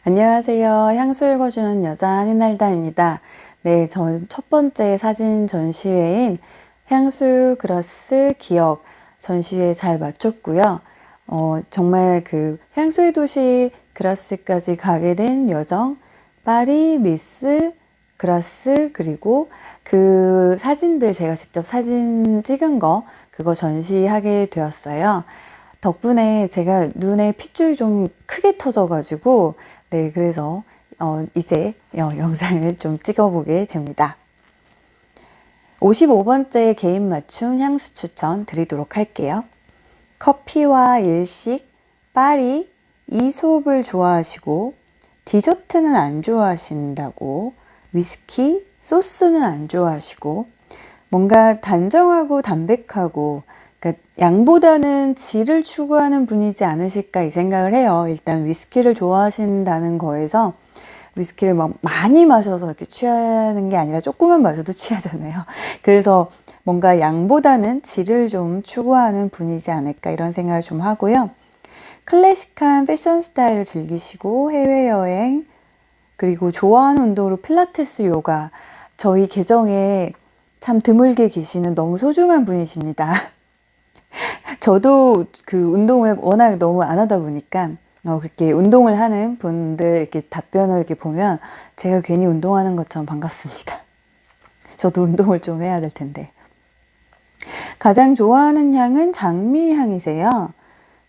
안녕하세요. 향수 읽어주는 여자 한인날다입니다. 네, 전 첫 번째 사진 전시회인 향수 그라스 기억 전시회 잘 마쳤고요. 정말 그 향수의 도시 그라스까지 가게 된 여정, 파리, 니스, 그라스, 그리고 그 사진들 제가 직접 사진 찍은 거 그거 전시하게 되었어요. 덕분에 제가 눈에 핏줄이 좀 크게 터져가지고 네, 그래서 이제 영상을 좀 찍어보게 됩니다. 55번째 개인 맞춤 향수 추천 드리도록 할게요. 커피와 일식, 파리, 이솝을 좋아하시고 디저트는 안 좋아하신다고, 위스키, 소스는 안 좋아하시고, 뭔가 단정하고 담백하고 그러니까 양보다는 질을 추구하는 분이지 않으실까 이 생각을 해요. 일단 위스키를 좋아하신다는 거에서 위스키를 막 많이 마셔서 이렇게 취하는 게 아니라 조금만 마셔도 취하잖아요. 그래서 뭔가 양보다는 질을 좀 추구하는 분이지 않을까 이런 생각을 좀 하고요. 클래식한 패션 스타일을 즐기시고 해외여행 그리고 좋아하는 운동으로 필라테스, 요가 저희 계정에 참 드물게 계시는 너무 소중한 분이십니다. 저도 그 운동을 워낙 너무 안 하다 보니까 그렇게 운동을 하는 분들 이렇게 답변을 이렇게 보면 제가 괜히 운동하는 것처럼 반갑습니다. 저도 운동을 좀 해야 될 텐데. 가장 좋아하는 향은 장미 향이세요.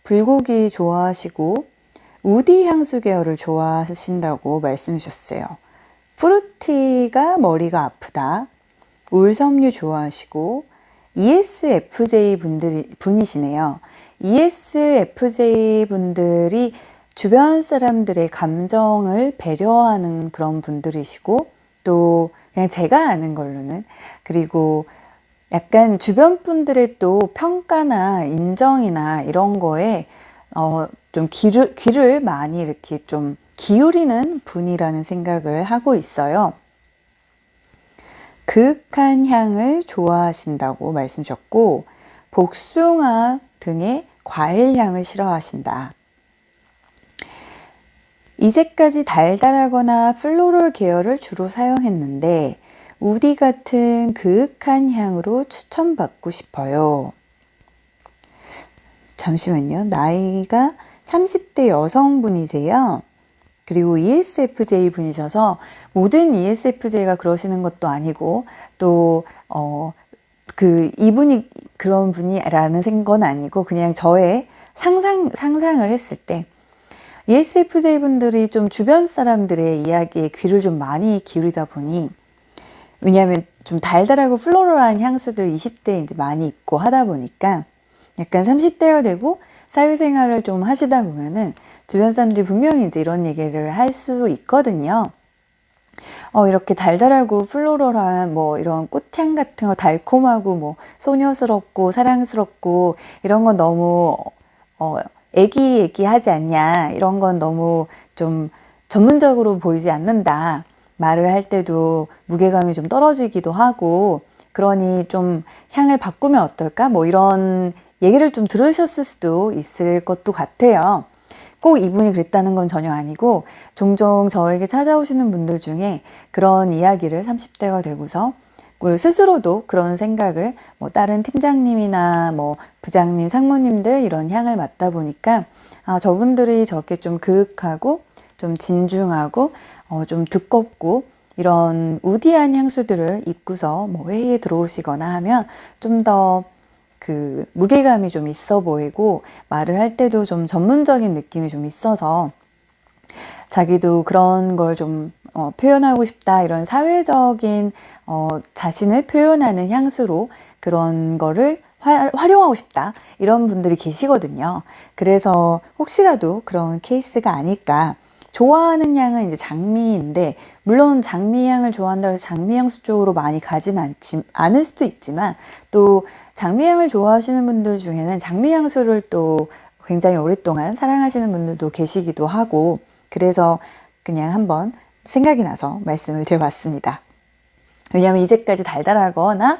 불고기 좋아하시고 우디 향수 계열을 좋아하신다고 말씀 주셨어요. 프루티가 머리가 아프다. 울섬유 좋아하시고 ESFJ 분이시네요. ESFJ 분들이 주변 사람들의 감정을 배려하는 그런 분들이시고 또 그냥 제가 아는 걸로는 그리고 약간 주변 분들의 또 평가나 인정이나 이런 거에 좀 귀를 많이 이렇게 좀 기울이는 분이라는 생각을 하고 있어요. 그윽한 향을 좋아하신다고 말씀 주셨고 복숭아 등의 과일 향을 싫어하신다. 이제까지 달달하거나 플로럴 계열을 주로 사용했는데 우디 같은 그윽한 향으로 추천받고 싶어요. 잠시만요. 나이가 30대 여성분이세요. 그리고 ESFJ 분이셔서 모든 ESFJ가 그러시는 것도 아니고 또 이분이 그런 분이라는 건 아니고 그냥 저의 상상을 했을 때 ESFJ 분들이 좀 주변 사람들의 이야기에 귀를 좀 많이 기울이다 보니 왜냐하면 좀 달달하고 플로럴한 향수들 20대에 이제 많이 입고 하다 보니까 약간 30대가 되고 사회생활을 좀 하시다 보면은 주변 사람들이 분명히 이제 이런 얘기를 할 수 있거든요. 이렇게 달달하고 플로럴한 뭐 이런 꽃향 같은 거 달콤하고 뭐 소녀스럽고 사랑스럽고 이런 건 너무 애기하지 않냐, 이런 건 너무 좀 전문적으로 보이지 않는다, 말을 할 때도 무게감이 좀 떨어지기도 하고 그러니 좀 향을 바꾸면 어떨까 뭐 이런 얘기를 좀 들으셨을 수도 있을 것도 같아요. 꼭 이분이 그랬다는 건 전혀 아니고 종종 저에게 찾아오시는 분들 중에 그런 이야기를 30대가 되고서 스스로도 그런 생각을 뭐 다른 팀장님이나 뭐 부장님, 상무님들 이런 향을 맡다 보니까 저분들이 저렇게 좀 그윽하고 좀 진중하고 좀 두껍고 이런 우디한 향수들을 입고서 뭐 회의에 들어오시거나 하면 좀 더 그 무게감이 좀 있어 보이고 말을 할 때도 좀 전문적인 느낌이 좀 있어서 자기도 그런 걸 좀 표현하고 싶다, 이런 사회적인 자신을 표현하는 향수로 그런 거를 활용하고 싶다, 이런 분들이 계시거든요. 그래서 혹시라도 그런 케이스가 아닐까. 좋아하는 향은 이제 장미인데 물론 장미향을 좋아한다고 해서 장미향수 쪽으로 많이 가진 않을 수도 있지만 또 장미향을 좋아하시는 분들 중에는 장미향수를 또 굉장히 오랫동안 사랑하시는 분들도 계시기도 하고 그래서 그냥 한번 생각이 나서 말씀을 드려봤습니다. 왜냐하면 이제까지 달달하거나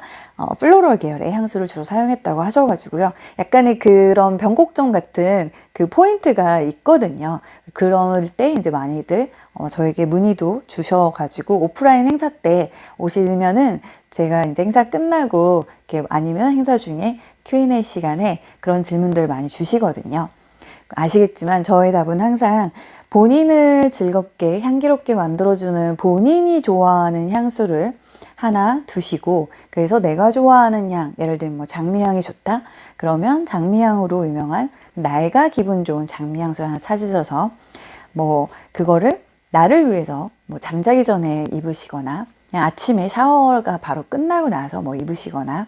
플로럴 계열의 향수를 주로 사용했다고 하셔가지고요. 약간의 그런 변곡점 같은 그 포인트가 있거든요. 그럴 때 이제 많이들 저에게 문의도 주셔가지고 오프라인 행사 때 오시면은 제가 이제 행사 끝나고 이렇게 아니면 행사 중에 Q&A 시간에 그런 질문들 많이 주시거든요. 아시겠지만 저의 답은 항상 본인을 즐겁게 향기롭게 만들어주는 본인이 좋아하는 향수를 하나 두시고, 그래서 내가 좋아하는 향, 예를 들면 뭐 장미향이 좋다? 그러면 장미향으로 유명한 내가 기분 좋은 장미향수를 하나 찾으셔서 뭐 그거를 나를 위해서 뭐 잠자기 전에 입으시거나 그냥 아침에 샤워가 바로 끝나고 나서 뭐 입으시거나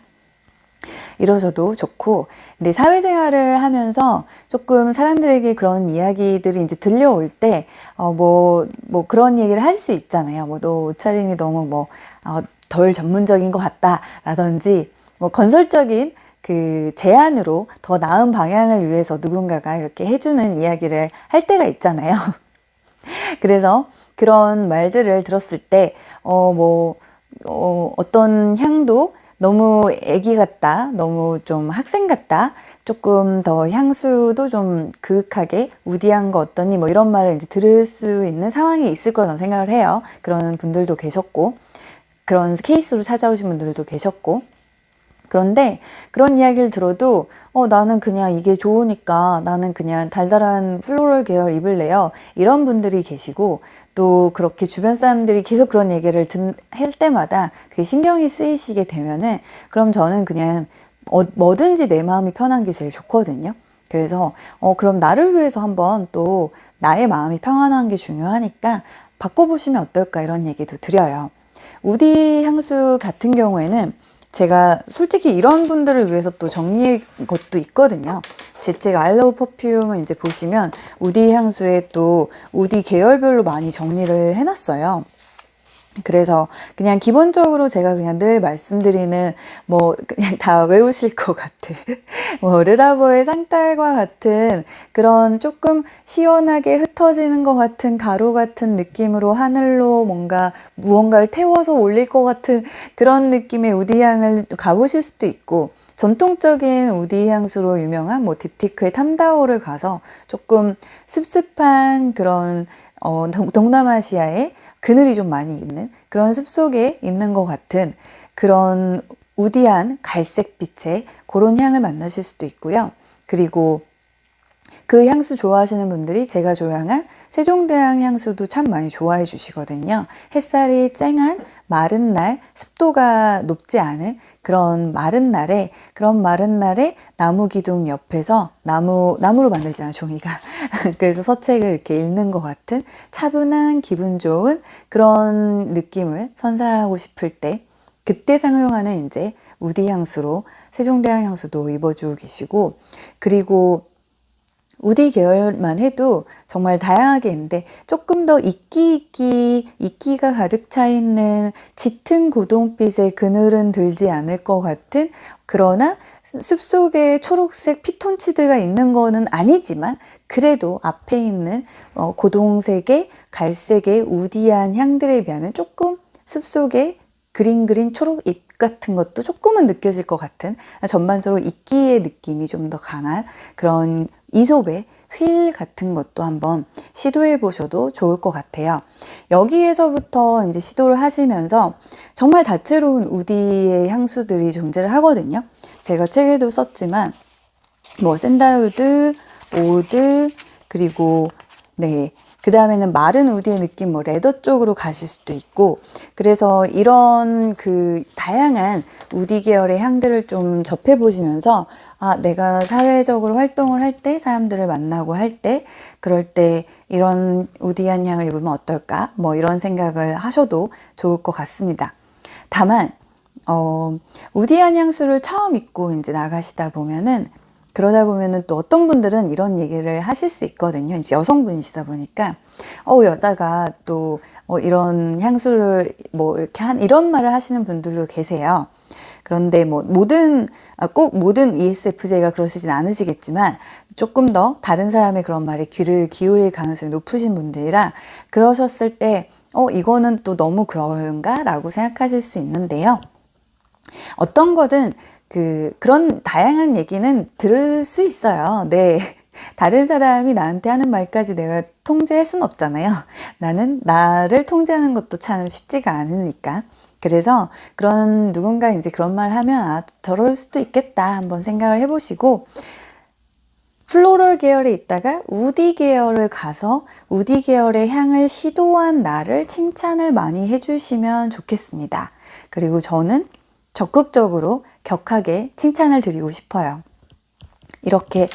이러셔도 좋고, 근데 사회생활을 하면서 조금 사람들에게 그런 이야기들이 이제 들려올 때, 뭐 그런 얘기를 할 수 있잖아요. 뭐, 너 옷차림이 너무 덜 전문적인 것 같다. 라든지, 뭐, 건설적인 그 제안으로 더 나은 방향을 위해서 누군가가 이렇게 해주는 이야기를 할 때가 있잖아요. 그래서 그런 말들을 들었을 때, 어떤 향도 너무 애기 같다, 너무 좀 학생 같다, 조금 더 향수도 좀 그윽하게 우디한 거 어떠니, 뭐 이런 말을 이제 들을 수 있는 상황이 있을 거라고 생각을 해요. 그런 분들도 계셨고, 그런 케이스로 찾아오신 분들도 계셨고, 그런데 그런 이야기를 들어도 나는 그냥 이게 좋으니까 나는 그냥 달달한 플로럴 계열 입을래요. 이런 분들이 계시고, 또 그렇게 주변 사람들이 계속 그런 얘기를 할 때마다 그게 신경이 쓰이시게 되면은, 그럼 저는 그냥 뭐든지 내 마음이 편한 게 제일 좋거든요. 그래서 그럼 나를 위해서 한번 또 나의 마음이 평안한 게 중요하니까 바꿔보시면 어떨까, 이런 얘기도 드려요. 우디 향수 같은 경우에는 제가 솔직히 이런 분들을 위해서 또 정리한 것도 있거든요. 제 책 I Love Perfume을 이제 보시면 우디 향수에 또 우디 계열별로 많이 정리를 해놨어요. 그래서 그냥 기본적으로 제가 그냥 늘 말씀드리는 뭐 그냥 다 외우실 것 같아. 뭐 르라보의 상탈과 같은 그런 조금 시원하게 흩어지는 것 같은 가루 같은 느낌으로 하늘로 뭔가 무언가를 태워서 올릴 것 같은 그런 느낌의 우디 향을 가보실 수도 있고, 전통적인 우디 향수로 유명한 뭐 딥티크의 탐다오를 가서 조금 습습한 그런 동남아시아의 그늘이 좀 많이 있는 그런 숲속에 있는 것 같은 그런 우디한 갈색빛의 그런 향을 만나실 수도 있고요. 그리고 그 향수 좋아하시는 분들이 제가 조향한 세종대왕 향수도 참 많이 좋아해 주시거든요. 햇살이 쨍한 마른 날, 습도가 높지 않은 그런 마른 날에 나무 기둥 옆에서 나무로 만들잖아요, 종이가. 그래서 서책을 이렇게 읽는 것 같은 차분한 기분 좋은 그런 느낌을 선사하고 싶을 때, 그때 사용하는 이제 우디 향수로 세종대왕 향수도 입어주고 계시고, 그리고 우디 계열만 해도 정말 다양하게 있는데, 조금 더 이끼가 가득 차 있는 짙은 고동빛의 그늘은 들지 않을 것 같은, 그러나 숲속에 초록색 피톤치드가 있는 거는 아니지만 그래도 앞에 있는 고동색의 갈색의 우디한 향들에 비하면 조금 숲속에 그린 초록잎 같은 것도 조금은 느껴질 것 같은, 전반적으로 이끼의 느낌이 좀 더 강한 그런 이솝의 휠 같은 것도 한번 시도해 보셔도 좋을 것 같아요. 여기에서부터 이제 시도를 하시면서 정말 다채로운 우디의 향수들이 존재를 하거든요. 제가 책에도 썼지만 뭐 샌달우드, 오드, 그리고 그 다음에는 마른 우디의 느낌, 뭐 레더 쪽으로 가실 수도 있고, 그래서 이런 그 다양한 우디 계열의 향들을 좀 접해 보시면서, 내가 사회적으로 활동을 할 때, 사람들을 만나고 할 때, 그럴 때 이런 우디한 향을 입으면 어떨까? 뭐 이런 생각을 하셔도 좋을 것 같습니다. 다만, 우디한 향수를 처음 입고 이제 나가시다 보면은, 그러다 보면은 또 어떤 분들은 이런 얘기를 하실 수 있거든요. 이제 여성분이시다 보니까, 여자가 또 이런 향수를 뭐 이렇게 이런 말을 하시는 분들도 계세요. 그런데 뭐 꼭 모든 ESFJ가 그러시진 않으시겠지만, 조금 더 다른 사람의 그런 말에 귀를 기울일 가능성이 높으신 분들이라, 그러셨을 때 이거는 또 너무 그런가? 라고 생각하실 수 있는데요. 어떤 거든 그런 다양한 얘기는 들을 수 있어요. 네. 다른 사람이 나한테 하는 말까지 내가 통제할 수는 없잖아요. 나는 나를 통제하는 것도 참 쉽지가 않으니까. 그래서 그런 누군가 이제 그런 말 하면 저럴 수도 있겠다 한번 생각을 해보시고, 플로럴 계열에 있다가 우디 계열을 가서 우디 계열의 향을 시도한 나를 칭찬을 많이 해주시면 좋겠습니다. 그리고 저는 적극적으로 격하게 칭찬을 드리고 싶어요. 이렇게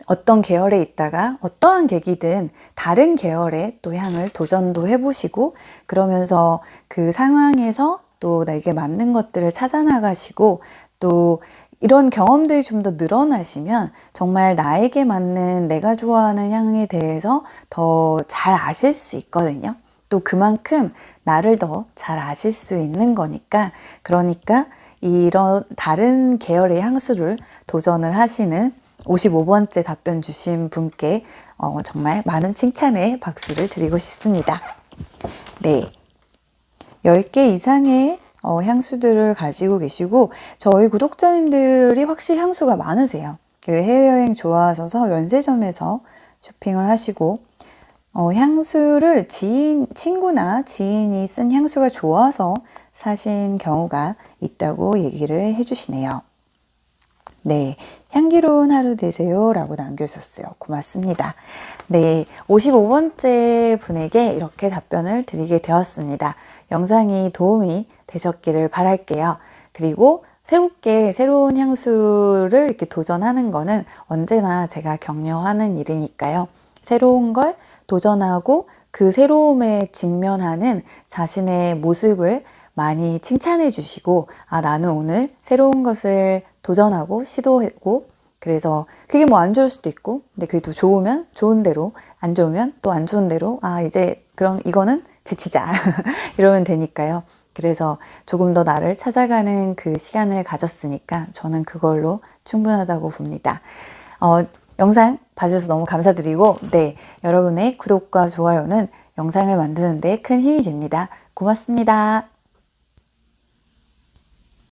어떤 계열에 있다가 어떠한 계기든 다른 계열의 또 향을 도전도 해보시고, 그러면서 그 상황에서 또 나에게 맞는 것들을 찾아 나가시고, 또 이런 경험들이 좀 더 늘어나시면 정말 나에게 맞는 내가 좋아하는 향에 대해서 더 잘 아실 수 있거든요. 또 그만큼 나를 더 잘 아실 수 있는 거니까, 그러니까 이런 다른 계열의 향수를 도전을 하시는 55번째 답변 주신 분께 정말 많은 칭찬의 박수를 드리고 싶습니다. 네. 10개 이상의 향수들을 가지고 계시고, 저희 구독자님들이 확실히 향수가 많으세요. 그리고 해외여행 좋아하셔서 면세점에서 쇼핑을 하시고, 향수를 친구나 지인이 쓴 향수가 좋아서 사신 경우가 있다고 얘기를 해주시네요. 네, 향기로운 하루 되세요 라고 남겨주셨어요. 고맙습니다. 네, 55번째 분에게 이렇게 답변을 드리게 되었습니다. 영상이 도움이 되셨기를 바랄게요. 그리고 새로운 향수를 이렇게 도전하는 거는 언제나 제가 격려하는 일이니까요. 새로운 걸 도전하고 그 새로움에 직면하는 자신의 모습을 많이 칭찬해 주시고, 나는 오늘 새로운 것을 도전하고 시도하고, 그래서 그게 뭐 안 좋을 수도 있고, 근데 그게 또 좋으면 좋은 대로, 안 좋으면 또 안 좋은 대로, 이제 그럼 이거는 지치자 이러면 되니까요. 그래서 조금 더 나를 찾아가는 그 시간을 가졌으니까 저는 그걸로 충분하다고 봅니다. 영상 봐주셔서 너무 감사드리고, 네, 여러분의 구독과 좋아요는 영상을 만드는 데 큰 힘이 됩니다. 고맙습니다.